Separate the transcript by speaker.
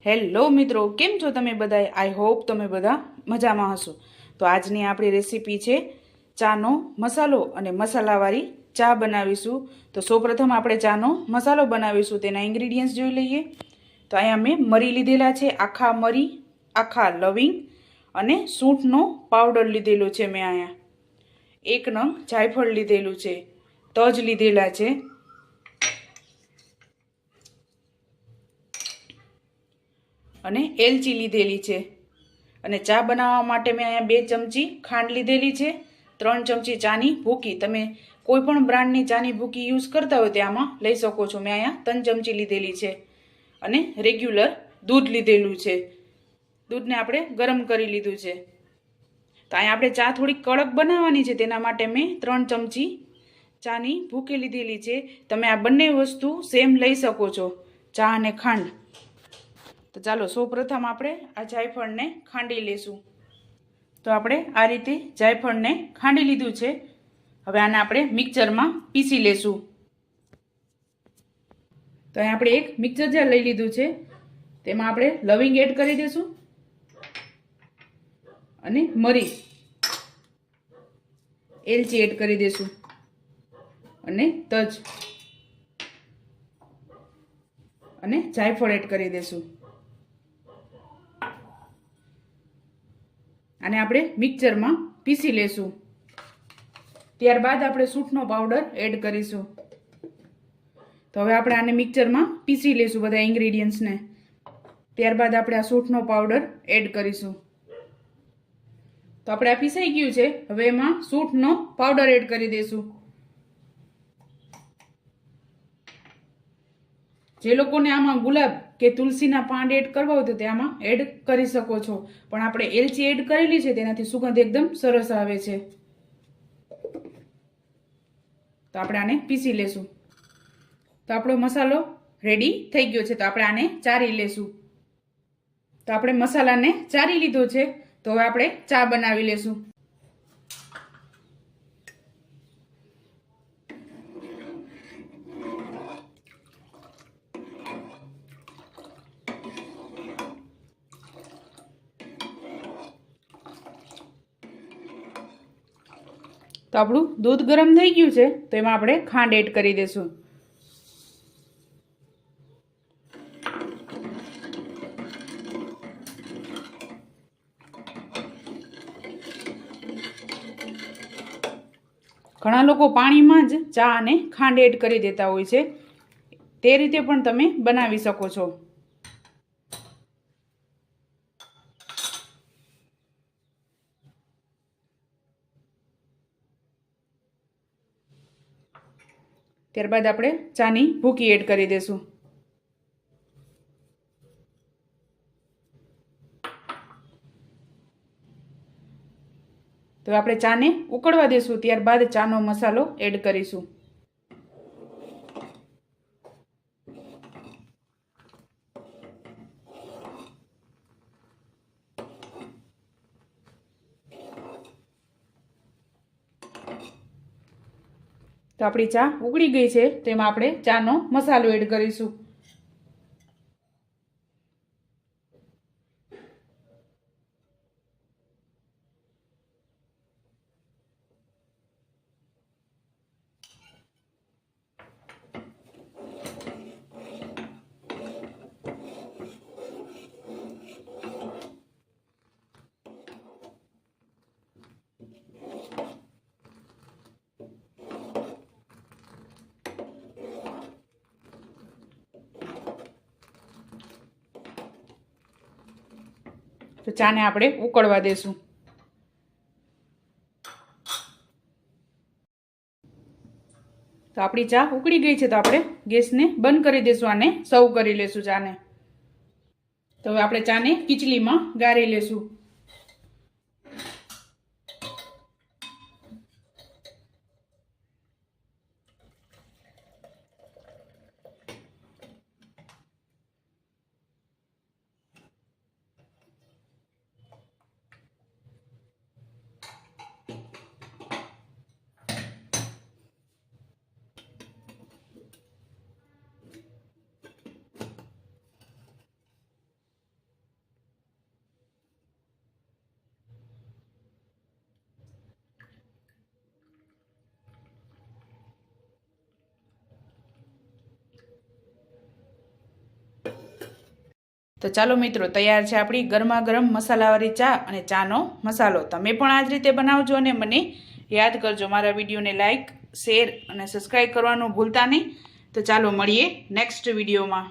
Speaker 1: Hello મિત્રો, કેમ છો તમે બધા? આઈ હોપ તમે બધા મજામાં હશો. તો આજની આપણી રેસીપી છે ચાનો મસાલો અને મસાલાવાળી ચા બનાવીશું. તો સૌપ્રથમ આપણે ચાનો મસાલો બનાવીશું. તેના ઇન્ગ્રીડિયન્ટ્સ જોઈ લઈએ. તો અહીંયા મેં મરી લીધેલા છે, આખા મરી, આખા લવિંગ અને સૂંઠનો પાવડર લીધેલો છે. મેં અહીંયા 1 નંગ જાયફળ લીધેલું છે, તજ લીધેલા છે અને એલચી લીધેલી છે. અને ચા બનાવવા માટે મેં અહીંયા 2 ચમચી ખાંડ લીધેલી છે, 3 ચમચી ચાની ભૂકી. તમે કોઈ પણ બ્રાન્ડની ચાની ભૂકી યુઝ કરતા હોય તે આમાં લઈ શકો છો. મેં અહીંયા 3 ચમચી લીધેલી છે અને રેગ્યુલર દૂધ લીધેલું છે. દૂધને આપણે ગરમ કરી લીધું છે. તો અહીંયા આપણે ચા થોડી કડક બનાવવાની છે, તેના માટે મેં 3 ચમચી ચાની ભૂકી લીધેલી છે. તમે આ બંને વસ્તુ સેમ લઈ શકો છો, ચા અને ખાંડ. તો ચાલો સૌપ્રથમ આપણે આ જાયફળને ખાંડી લેશું. તો આપણે આ રીતે જાયફળને ખાંડી લીધું છે. હવે આને આપણે મિક્સરમાં પીસી લેશું. તો અહીં આપણે એક મિક્સર જાર લઈ લીધું છે. તેમાં આપણે લવિંગ એડ કરી દઈશું અને મરી, એલચી એડ કરી દઈશું અને તજ અને જાયફળ એડ કરી દઈશું. આને આપણે મિક્સરમાં પીસી લેશું. ત્યારબાદ આપણે સૂંઠનો પાવડર એડ કરીશું. તો હવે આપણે આને મિક્સરમાં પીસી લેશું બધા ઇન્ગ્રીડિયન્ટ્સને. ત્યારબાદ આપણે આ સૂંઠનો પાવડર એડ કરીશું. તો આપણે આ પીસાઈ ગયું છે. હવે એમાં સૂંઠનો પાવડર એડ કરી દઈશું. જે લોકોને આમાં ગુલાબ કે તુલસીના પાંદ એડ કરવા હોય તો તે આમાં એડ કરી શકો છો, પણ આપણે એલચી એડ કરેલી છે તેનાથી સુગંધ એકદમ સરસ આવે છે. તો આપણે આને પીસી લેશું. તો આપણો મસાલો રેડી થઈ ગયો છે. તો આપણે આને ચારી લેશું. તો આપણે મસાલાને ચારી લીધો છે. તો હવે આપણે ચા બનાવી લેશું. તો આપણું દૂધ ગરમ થઈ ગયું છે. તો એમાં આપણે ખાંડ એડ કરી દઈશું. ઘણા લોકો પાણીમાં જ ચા અને ખાંડ એડ કરી દેતા હોય છે. તે રીતે પણ તમે બનાવી શકો છો. ત્યારબાદ આપણે ચાની ભૂકી એડ કરી દઈશું. તો આપણે ચાને ઉકળવા દઈશું. ત્યારબાદ ચાનો મસાલો એડ કરીશું. તો આપણી ચા ઉકળી ગઈ છે. તેમાં આપણે ચાનો મસાલો એડ કરીશું. તો ચાને આપણે ઉકળવા દેશું. તો આપણી ચા ઉકળી ગઈ છે. તો આપણે ગેસને બંધ કરી દઈશું. આને સર્વ કરી લેશું ચાને. તો હવે આપણે ચાને કીચલીમાં ગાળી લેશું. તો ચાલો મિત્રો, તૈયાર છે આપણી ગરમા ગરમ મસાલાવાળી ચા અને ચાનો મસાલો. તમે પણ આ જ રીતે બનાવજો અને મને યાદ કરજો. મારા વિડીયોને લાઇક, શેર અને સબસ્ક્રાઈબ કરવાનું ભૂલતા નહીં. તો ચાલો મળીએ નેક્સ્ટ વિડીયોમાં.